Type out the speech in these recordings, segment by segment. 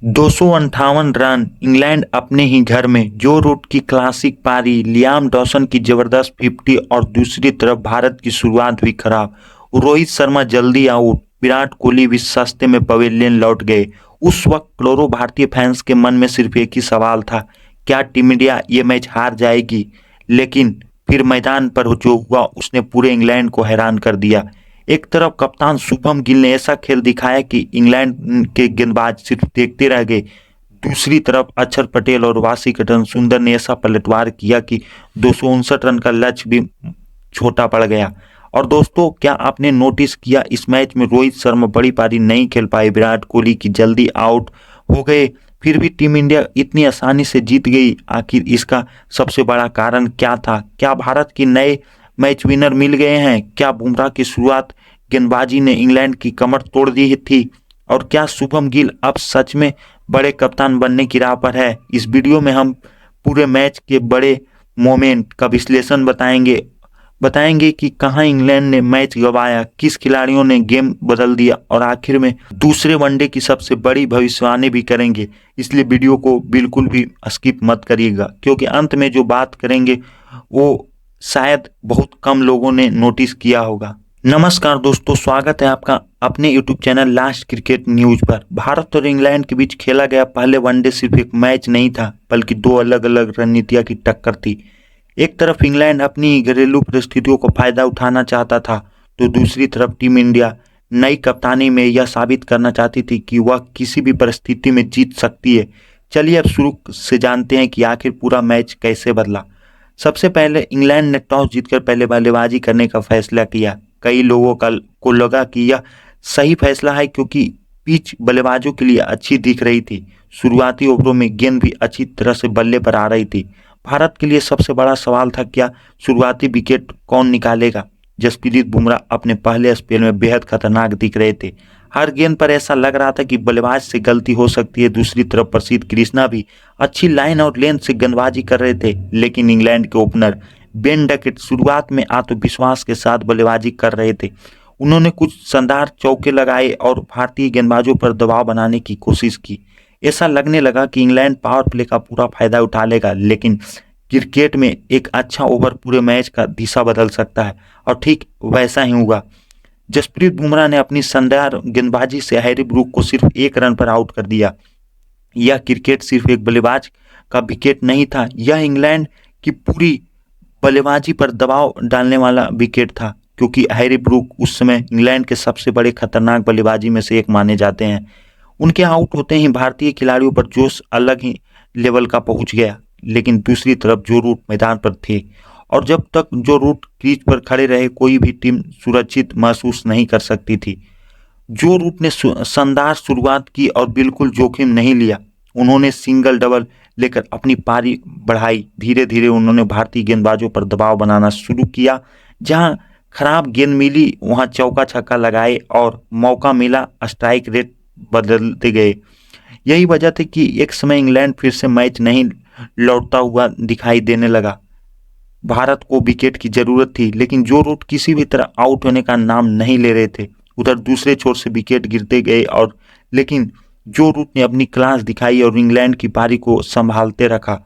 258 run. England अपने ही घर में जो रूट की क्लासिक पारी, लियाम डॉसन की जबरदस्त 50 और दूसरी तरफ भारत की शुरुआत हुई खराब। रोहित शर्मा जल्दी आउट, विराट कोहली भी सस्ते में पवेलियन लौट गए। उस वक्त करोड़ों भारतीय फैंस के मन में सिर्फ एक ही सवाल था, क्या टीम इंडिया ये मैच हार जाएगी? लेकिन फिर मैदान पर जो हुआ उसने पूरे इंग्लैंड को हैरान कर दिया। एक तरफ कप्तान शुभम गिल ने ऐसा खेल दिखाया कि इंग्लैंड के गेंदबाज सिर्फ देखते रह गए। दूसरी तरफ अक्षर पटेल और वाशिंगटन सुंदर ने ऐसा पलटवार किया कि 259 रन का लक्ष्य भी छोटा पड़ गया। और दोस्तों, क्या आपने नोटिस किया इस मैच में रोहित शर्मा बड़ी पारी नहीं खेल पाए, विराट कोहली की जल्दी आउट हो गए, फिर भी टीम इंडिया इतनी आसानी से जीत गई। आखिर इसका सबसे बड़ा कारण क्या था? क्या भारत के नए मैच विनर मिल गए हैं? क्या बुमराह की शुरुआत गेंदबाजी ने इंग्लैंड की कमर तोड़ दी थी? और क्या शुभम गिल अब सच में बड़े कप्तान बनने की राह पर है? इस वीडियो में हम पूरे मैच के बड़े मोमेंट का विश्लेषण बताएंगे कि कहां इंग्लैंड ने मैच गंवाया, किस खिलाड़ियों ने गेम बदल दिया, और आखिर में दूसरे वनडे की सबसे बड़ी भविष्यवाणी भी करेंगे। इसलिए वीडियो को बिल्कुल भी स्किप मत करिएगा, क्योंकि अंत में जो बात करेंगे वो शायद बहुत कम लोगों ने नोटिस किया होगा। नमस्कार दोस्तों, स्वागत है आपका अपने YouTube channel last cricket news पर। भारत और इंग्लैंड के बीच खेला गया पहले वनडे सिर्फ एक मैच नहीं था, बल्कि दो अलग अलग रणनीतियों की टक्कर थी। एक तरफ इंग्लैंड अपनी घरेलू परिस्थितियों को फायदा उठाना चाहता था, तो दूसरी तरफ टीम इंडिया नई कप्तानी में यह साबित करना चाहती थी कि वह किसी भी परिस्थिति में जीत सकती है। चलिए अब शुरू से जानते हैं कि आखिर पूरा मैच कैसे बदला। सबसे पहले इंग्लैंड ने टॉस जीतकर पहले बल्लेबाजी करने का फैसला किया। कई लोगों को लगा कि यह सही फैसला है, क्योंकि पिच बल्लेबाजों के लिए अच्छी दिख रही थी। शुरुआती ओवरों में गेंद भी अच्छी तरह से बल्ले पर आ रही थी। भारत के लिए सबसे बड़ा सवाल था, क्या शुरुआती विकेट कौन निकालेगा? जसप्रीत बुमराह अपने पहले स्पेल में बेहद खतरनाक दिख रहे थे। हर गेंद पर ऐसा लग रहा था कि बल्लेबाज से गलती हो सकती है। दूसरी तरफ प्रसिद्ध कृष्णा भी अच्छी लाइन और लेंथ से गेंदबाजी कर रहे थे, लेकिन इंग्लैंड के ओपनर बेन डकेट शुरुआत में आत्मविश्वास के साथ बल्लेबाजी कर रहे थे। उन्होंने कुछ शानदार चौके लगाए और भारतीय गेंदबाजों पर दबाव बनाने की कोशिश की। ऐसा लगने लगा कि इंग्लैंड पावर प्ले का पूरा फायदा उठा लेगा, लेकिन क्रिकेट में एक अच्छा ओवर पूरे मैच का दिशा बदल सकता है, और ठीक वैसा ही हुआ। जसप्रीत बुमराह ने अपनी शानदार गेंदबाजी से हैरी ब्रूक को सिर्फ 1 रन पर आउट कर दिया। यह क्रिकेट सिर्फ एक बल्लेबाज का विकेट नहीं था, यह इंग्लैंड की पूरी बल्लेबाजी पर दबाव डालने वाला विकेट था, क्योंकि हैरी ब्रूक उस समय इंग्लैंड के सबसे बड़े खतरनाक बल्लेबाजी में से एक माने जाते हैं। उनके आउट होते ही भारतीय खिलाड़ियों पर जोश अलग ही लेवल का पहुंच गया। लेकिन दूसरी तरफ जो रूट मैदान पर थे, और जब तक जो रूट क्रीज पर खड़े रहे, कोई भी टीम सुरक्षित महसूस नहीं कर सकती थी। जो रूट ने शानदार शुरुआत की और बिल्कुल जोखिम नहीं लिया। उन्होंने सिंगल डबल लेकर अपनी पारी बढ़ाई। धीरे धीरे उन्होंने भारतीय गेंदबाजों पर दबाव बनाना शुरू किया। जहां खराब गेंद मिली वहां चौका छक्का लगाए, और मौका मिला स्ट्राइक रेट बदलते गए। यही वजह थी कि एक समय इंग्लैंड फिर से मैच नहीं लौटता हुआ दिखाई देने लगा। भारत को विकेट की जरूरत थी, लेकिन जो रूट किसी भी तरह आउट होने का नाम नहीं ले रहे थे। उधर दूसरे छोर से विकेट गिरते गए, और लेकिन जो रूट ने अपनी क्लास दिखाई और इंग्लैंड की पारी को संभालते रखा।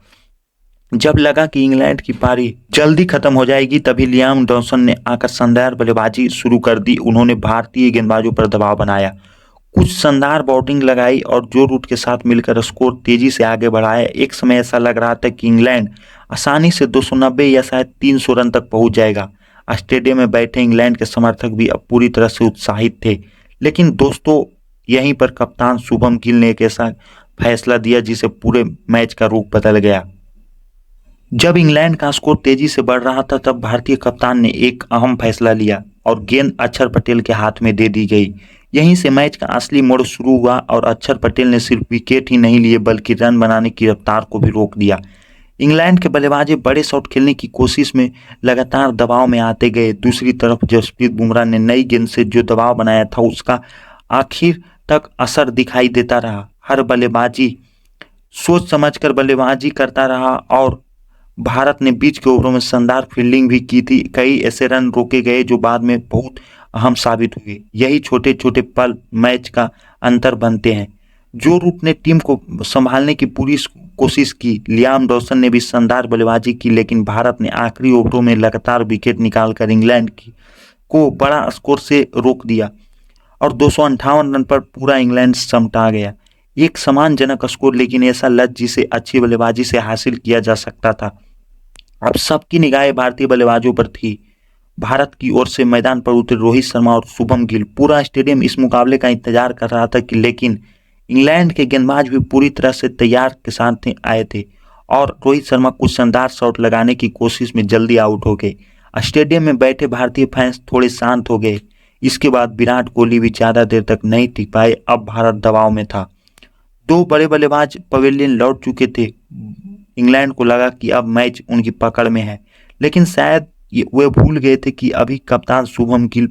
जब लगा कि इंग्लैंड की पारी जल्दी खत्म हो जाएगी, तभी लियाम डॉसन ने आकर शानदार बल्लेबाजी शुरू कर दी। उन्होंने भारतीय गेंदबाजों पर दबाव बनाया, कुछ शानदार बॉलिंग लगाई और जो रूट के साथ मिलकर स्कोर तेजी से आगे बढ़ाया। एक समय ऐसा लग रहा था कि इंग्लैंड आसानी से 290 या शायद 300 रन तक पहुंच जाएगा। स्टेडियम में बैठे इंग्लैंड के समर्थक भी अब पूरी तरह से उत्साहित थे। लेकिन दोस्तों, यहीं पर कप्तान शुभम गिल ने एक ऐसा फैसला दिया जिसे पूरे मैच का रुख बदल गया। जब इंग्लैंड का स्कोर तेजी से बढ़ रहा था, तब भारतीय कप्तान ने एक अहम फैसला लिया और गेंद अक्षर पटेल के हाथ में दे दी गई। यहीं से मैच का असली मोड़ शुरू हुआ, और अक्षर पटेल ने सिर्फ विकेट ही नहीं लिए, बल्कि रन बनाने की रफ्तार को भी रोक दिया। इंग्लैंड के बल्लेबाज बड़े शॉट खेलने की कोशिश में लगातार दबाव में आते गए। दूसरी तरफ जसप्रीत बुमराह ने नई गेंद से जो दबाव बनाया था, उसका आखिर तक असर दिखाई देता रहा। हर बल्लेबाजी सोच समझकर बल्लेबाजी करता रहा, और भारत ने बीच के ओवरों में शानदार फील्डिंग भी की थी। कई ऐसे रन रोके गए जो बाद में बहुत अहम साबित हुए। यही छोटे छोटे पल मैच का अंतर बनते हैं। जो रूट ने टीम को संभालने की पूरी कोशिश की। लियाम डॉसन ने भी शानदार बल्लेबाजी की, लेकिन भारत ने आखिरी ओवरों में लगातार विकेट निकालकर इंग्लैंड को बड़ा स्कोर से रोक दिया और 258 रन पर पूरा इंग्लैंड समटा गया। एक सम्मानजनक स्कोर, लेकिन ऐसा लक्ष्य जिसे अच्छी बल्लेबाजी से हासिल किया जा सकता था। अब सबकी निगाहें भारतीय बल्लेबाजों पर थी। भारत की ओर से मैदान पर उतरे रोहित शर्मा और शुभम गिल। पूरा स्टेडियम इस मुकाबले का इंतजार कर रहा था लेकिन इंग्लैंड के गेंदबाज भी पूरी तरह से तैयार के साथ आए थे और रोहित शर्मा कुछ शानदार शॉट लगाने की कोशिश में जल्दी आउट हो गए। स्टेडियम में बैठे भारतीय फैंस थोड़े शांत हो गए। इसके बाद विराट कोहली भी ज़्यादा देर तक नहीं टिक पाए। अब भारत दबाव में था। दो बड़े बल्लेबाज पवेलियन लौट चुके थे। इंग्लैंड को लगा कि अब मैच उनकी पकड़ में है, लेकिन शायद वे भूल गए थे कि अभी कप्तान शुभम गिल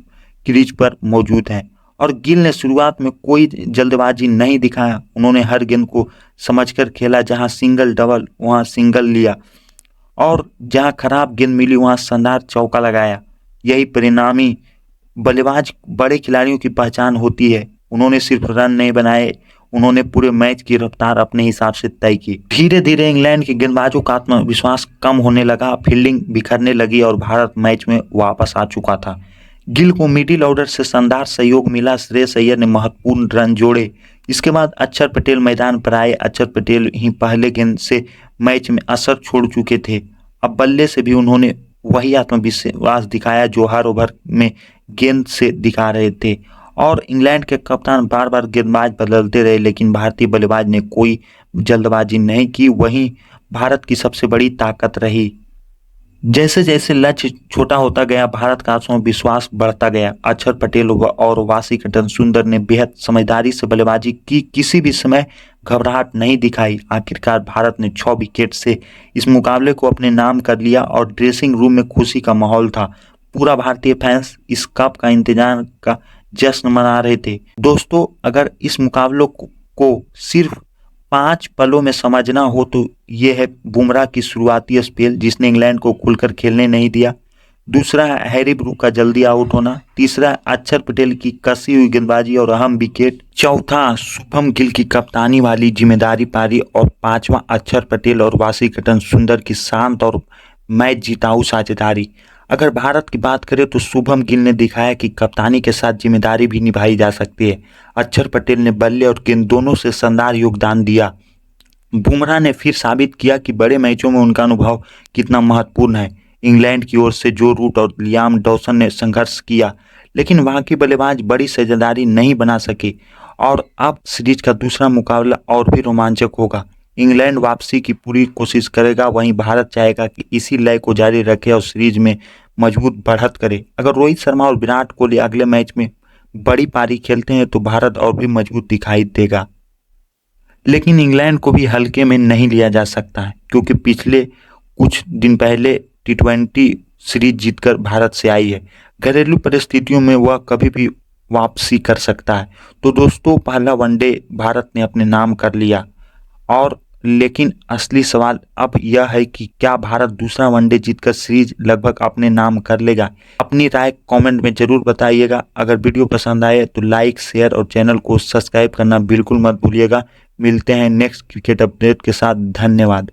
क्रीज पर मौजूद हैं और गिल ने शुरुआत में कोई जल्दबाजी नहीं दिखाया। उन्होंने हर गेंद को समझकर खेला, जहां सिंगल डबल वहां सिंगल लिया और जहां खराब गेंद मिली वहां शानदार चौका लगाया। यही परिणामी बल्लेबाज बड़े खिलाड़ियों की पहचान होती है। उन्होंने सिर्फ रन नहीं बनाए, उन्होंने पूरे मैच की रफ्तार अपने हिसाब से तय की। धीरे धीरे इंग्लैंड के गेंदबाजों का आत्मविश्वास कम होने लगा, फील्डिंग बिखरने लगी और भारत मैच में वापस आ चुका था। गिल को मिडिल ऑर्डर से शानदार सहयोग मिला। श्रेयस अय्यर ने महत्वपूर्ण रन जोड़े। इसके बाद अक्षर पटेल मैदान पर आए। अक्षर पटेल ही पहले गेंद से मैच में असर छोड़ चुके थे। अब बल्ले से भी उन्होंने वही आत्मविश्वास दिखाया जो हर ओवर में गेंद से दिखा रहे थे और इंग्लैंड के कप्तान बार बार गेंदबाज बदलते रहे, लेकिन भारतीय बल्लेबाज ने कोई जल्दबाजी नहीं की। वही भारत की सबसे बड़ी ताकत रही। जैसे जैसे लक्ष्य छोटा होता गया, भारत का आत्मविश्वास बढ़ता गया। अक्षर पटेल और वाशिंगटन सुंदर ने बेहद समझदारी से बल्लेबाजी की, किसी भी समय घबराहट नहीं दिखाई। आखिरकार भारत ने 6 विकेट से इस मुकाबले को अपने नाम कर लिया और ड्रेसिंग रूम में खुशी का माहौल था। पूरा भारतीय फैंस इस कप का इंतजार का जश्न मना रहे थे। दोस्तों, अगर इस मुकाबलों को सिर्फ 5 पलों में समझना हो तो ये है बुमराह की शुरुआती स्पेल जिसने इंग्लैंड को खुलकर खेलने नहीं दिया। दूसरा है हैरी ब्रूक का जल्दी आउट होना। तीसरा अक्षर पटेल की कसी हुई गेंदबाजी और अहम विकेट। चौथा शुभम गिल की कप्तानी वाली जिम्मेदारी पारी और पांचवा अक्षर पटेल और वाशिंगटन सुंदर की शांत और मैच जिताऊ साझेदारी। अगर भारत की बात करें तो शुभम गिल ने दिखाया कि कप्तानी के साथ जिम्मेदारी भी निभाई जा सकती है। अक्षर पटेल ने बल्ले और गेंद दोनों से शानदार योगदान दिया। बुमराह ने फिर साबित किया कि बड़े मैचों में उनका अनुभव कितना महत्वपूर्ण है। इंग्लैंड की ओर से जो रूट और लियाम डॉसन ने संघर्ष किया, लेकिन वहां के बल्लेबाज बड़ी साझेदारी नहीं बना सके और अब सीरीज का दूसरा मुकाबला और भी रोमांचक होगा। इंग्लैंड वापसी की पूरी कोशिश करेगा, वहीं भारत चाहेगा कि इसी लय को जारी रखे और सीरीज में मजबूत बढ़त करे। अगर रोहित शर्मा और विराट कोहली अगले मैच में बड़ी पारी खेलते हैं तो भारत और भी मजबूत दिखाई देगा, लेकिन इंग्लैंड को भी हल्के में नहीं लिया जा सकता है क्योंकि पिछले कुछ दिन पहले T20 सीरीज जीतकर भारत से आई है। घरेलू परिस्थितियों में वह कभी भी वापसी कर सकता है। तो दोस्तों, पहला वनडे भारत ने अपने नाम कर लिया और लेकिन असली सवाल अब यह है कि क्या भारत दूसरा वनडे जीतकर सीरीज लगभग अपने नाम कर लेगा। अपनी राय कमेंट में जरूर बताइएगा। अगर वीडियो पसंद आए तो लाइक, शेयर और चैनल को सब्सक्राइब करना बिल्कुल मत भूलिएगा। मिलते हैं नेक्स्ट क्रिकेट अपडेट के साथ। धन्यवाद।